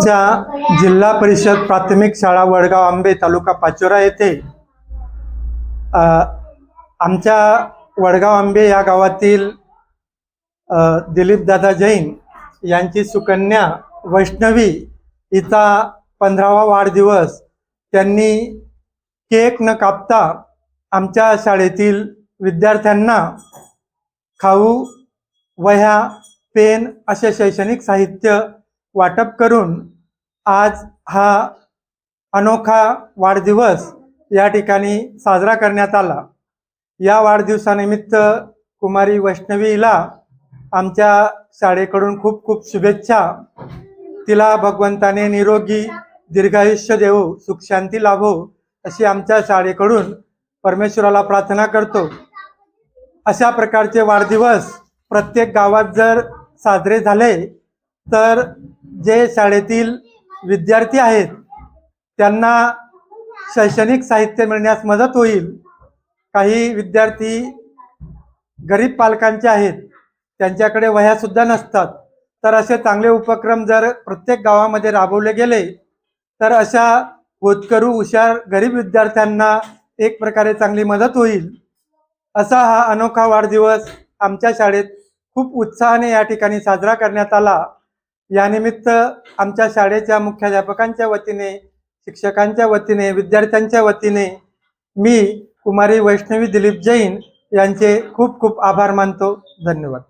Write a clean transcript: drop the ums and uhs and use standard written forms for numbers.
आमच्या जिल्हा परिषद प्राथमिक शाळा वडगाव आंबे तालुका पाचोरा येथे आमच्या वडगाव आंबे या गावातील दिलीप दादा जैन यांची सुकन्या वैष्णवी हिचा 15वा वाढदिवस त्यांनी केक न कापता आमच्या शाळेतील विद्यार्थ्यांना खाऊ, वह्या, पेन असे शैक्षणिक साहित्य वाटप करून आज हा अनोखा वाढदिवस या ठिकाणी साजरा करण्यात आला। या वाढदिवसानिमित्त कुमारी वैष्णवीला आमच्या शाळेकडून खूप खूप शुभेच्छा। तिला भगवंताने निरोगी दीर्घायुष्य देवो, सुख शांती लाभो अशी आमच्या शाळेकडून परमेश्वराला प्रार्थना करतो। अशा प्रकारचे वाढदिवस प्रत्येक गावात जर साजरे झाले तर जे शाळेतील विद्यार्थी आहेत त्यांना शैक्षणिक साहित्य मिळण्यास मदत होईल। काही विद्यार्थी गरीब पालकांचे आहेत, त्यांच्याकडे वह्या सुद्धा नसतात, तर असे चांगले उपक्रम जर प्रत्येक गावामध्ये राबवले गेले तर अशा होतकरू हुशार गरीब विद्यार्थ्यांना एक प्रकारे चांगली मदत होईल। असा हा अनोखा वाढदिवस आमच्या शाळेत खूप उत्साहाने या ठिकाणी साजरा करण्यात आला। यानिमित्त आमच्या शाळेच्या मुख्याध्यापकांच्या वतीने, शिक्षकांच्या वतीने, विद्यार्थ्यांच्या वतीने मी कुमारी वैष्णवी दिलीप जैन यांचे खूप खूप आभार मानतो। धन्यवाद।